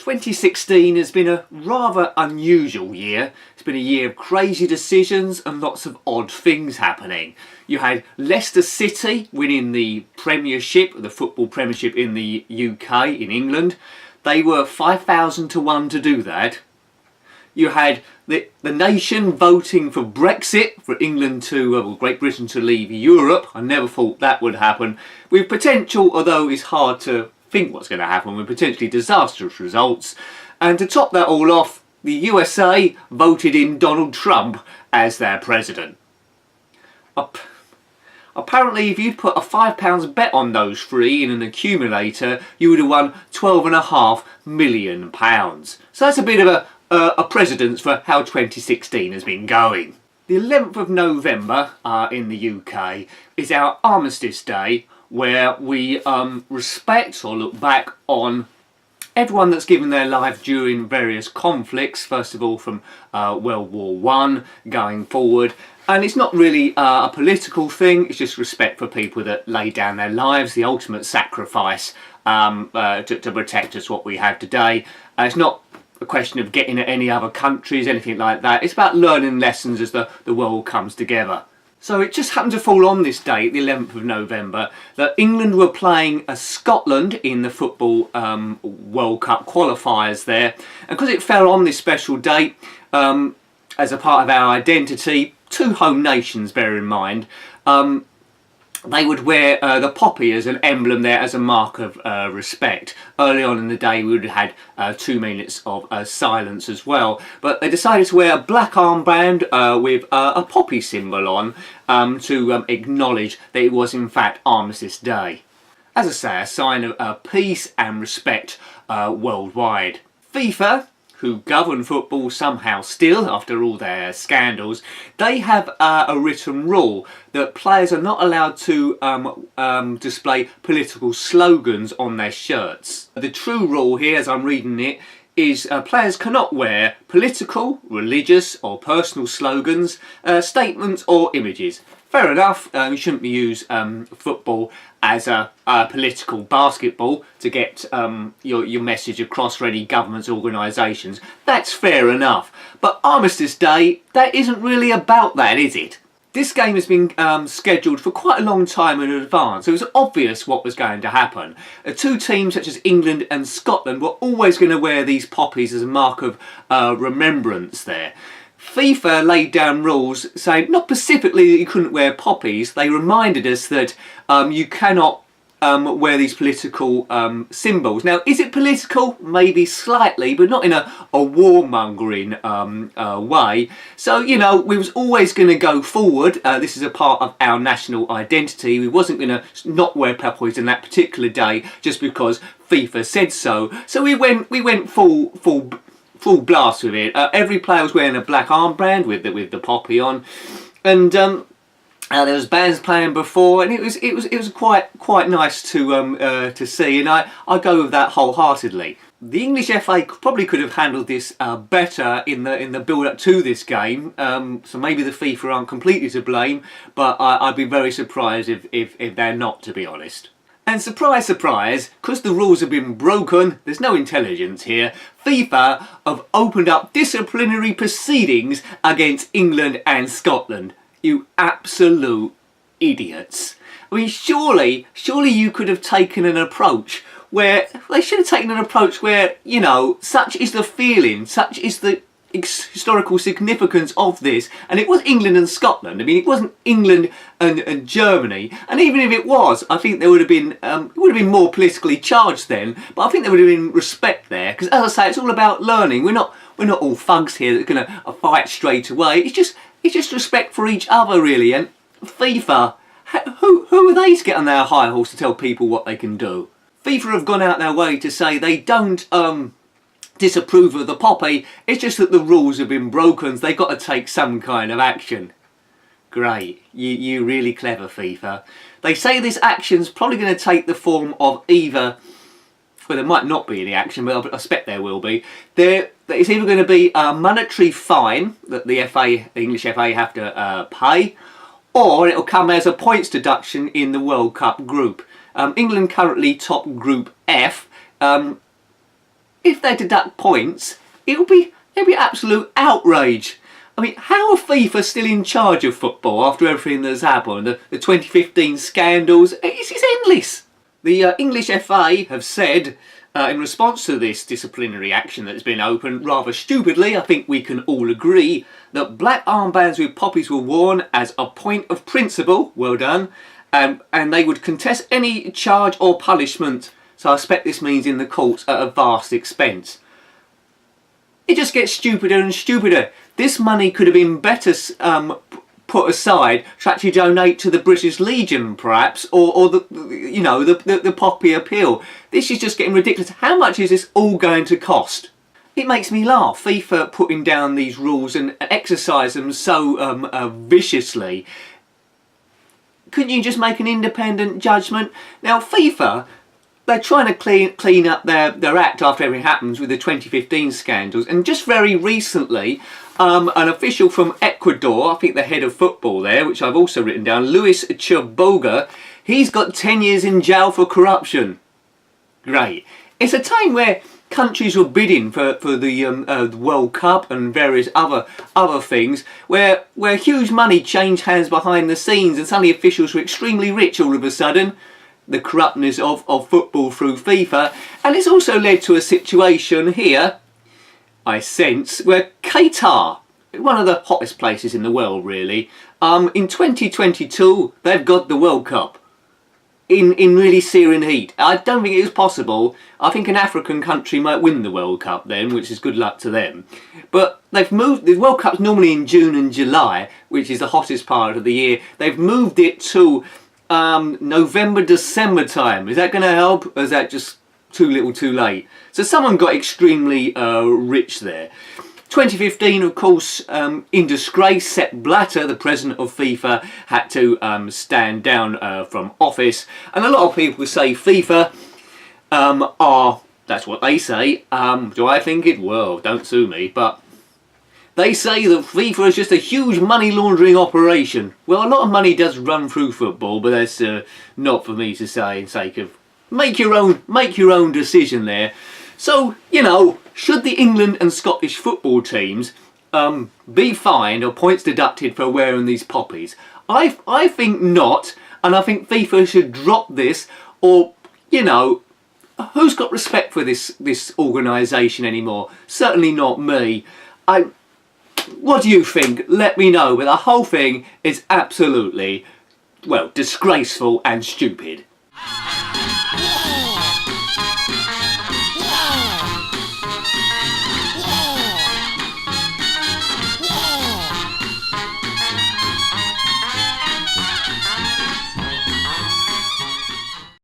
2016 has been a rather unusual year. It's been a year of crazy decisions and lots of odd things happening. You had Leicester City winning the Premiership, the football Premiership in the UK, in England. They were 5,000 to 1 to do that. You had the nation voting for Brexit, for England to, Great Britain to leave Europe. I never thought that would happen. With potential, although it's hard to think what's going to happen, with potentially disastrous results. And to top that all off, the USA voted in Donald Trump as their president. Apparently, if you put a £5 bet on those three in an accumulator, you would have won £12.5 million. So that's a bit of a precedence for how 2016 has been going. The 11th of November in the UK is our Armistice Day, where we respect or look back on everyone that's given their life during various conflicts, first of all from World War I going forward. And it's not really a political thing, it's just respect for people that laid down their lives, the ultimate sacrifice to protect us what we have today. It's not a question of getting at any other countries, anything like that. It's about learning lessons as the world comes together. So it just happened to fall on this date, the 11th of November, that England were playing Scotland in the football World Cup qualifiers there. And because it fell on this special date, as a part of our identity, two home nations, bear in mind, they would wear the poppy as an emblem there, as a mark of respect. Early on in the day we would have had 2 minutes of silence as well, but they decided to wear a black armband with a poppy symbol on to acknowledge that it was in fact Armistice Day. As I say, a sign of peace and respect worldwide. FIFA, who govern football somehow still after all their scandals, they have a written rule that players are not allowed to display political slogans on their shirts. The true rule here, as I'm reading it, is players cannot wear political, religious or personal slogans, statements or images. Fair enough, you shouldn't use football as a political basketball to get your message across for any governments, organisations. That's fair enough. But Armistice Day, that isn't really about that, is it? This game has been scheduled for quite a long time in advance. It was obvious what was going to happen. Two teams such as England and Scotland were always going to wear these poppies as a mark of remembrance there. FIFA laid down rules saying not specifically that you couldn't wear poppies. They reminded us that you cannot wear these political symbols. Now, is it political? Maybe slightly, but not in a warmongering way. So, you know, we was always going to go forward. This is a part of our national identity. We wasn't going to not wear poppies on that particular day just because FIFA said so. So we went full blast with it. Every player was wearing a black armband with the poppy on, and there was bands playing before, and it was quite nice to see, and I go with that wholeheartedly. The English FA probably could have handled this better in the build up to this game, so maybe the FIFA aren't completely to blame, but I'd be very surprised if they're not, to be honest. And surprise, surprise, because the rules have been broken, there's no intelligence here, FIFA have opened up disciplinary proceedings against England and Scotland. You absolute idiots. I mean, surely you could have taken an approach where, they should have taken an approach where, you know, such is the feeling, such is the historical significance of this, and it was England and Scotland. I mean, it wasn't England and Germany, and even if it was, I think there would have been it would have been more politically charged then, but I think there would have been respect there, because as I say, it's all about learning. We're not all thugs here that are going to fight straight away. It's just respect for each other, really. And FIFA, who are they to get on their high horse to tell people what they can do? FIFA have gone out their way to say they don't disapprove of the poppy, it's just that the rules have been broken, so they've got to take some kind of action. Great, you really clever, FIFA. They say this action's probably going to take the form of either, well, there might not be any action, but I expect there will be. It's either going to be a monetary fine that the English FA have to pay, or it'll come as a points deduction in the World Cup group. England currently top Group F. if they deduct points, it'll be absolute outrage. I mean, how are FIFA still in charge of football after everything that's happened? The 2015 scandals, it's endless. The English FA have said, in response to this disciplinary action that's been opened, rather stupidly, I think we can all agree, that black armbands with poppies were worn as a point of principle, well done, and they would contest any charge or punishment. So I expect this means in the courts at a vast expense. It just gets stupider and stupider. This money could have been better put aside to actually donate to the British Legion, perhaps, or the poppy appeal. This is just getting ridiculous. How much is this all going to cost? It makes me laugh. FIFA putting down these rules and exercise them so viciously. Couldn't you just make an independent judgment? Now, FIFA, they're trying to clean up their act after everything happens with the 2015 scandals, and just very recently an official from Ecuador, I think the head of football there, which I've also written down, Luis Chaboga, he's got 10 years in jail for corruption. Great. It's a time where countries were bidding for the World Cup and various other things, where huge money changed hands behind the scenes, and suddenly officials were extremely rich all of a sudden. The corruptness of football through FIFA. And it's also led to a situation here, I sense, where Qatar, one of the hottest places in the world really, in 2022 they've got the World Cup in really searing heat. I don't think it is possible. I think an African country might win the World Cup then, which is good luck to them. But they've moved, the World Cup's normally in June and July, which is the hottest part of the year. They've moved it to November, December time. Is that going to help, or is that just too little too late? So someone got extremely rich there. 2015, of course, in disgrace, Sepp Blatter, the president of FIFA, had to stand down from office. And a lot of people say FIFA that's what they say. Do I think it? Well, don't sue me, but they say that FIFA is just a huge money laundering operation. Well, a lot of money does run through football, but that's not for me to say in sake of make your own decision there. So, you know, should the England and Scottish football teams be fined or points deducted for wearing these poppies? I think not, and I think FIFA should drop this, or, you know, who's got respect for this organisation anymore? Certainly not me. What do you think? Let me know, but the whole thing is absolutely, well, disgraceful and stupid.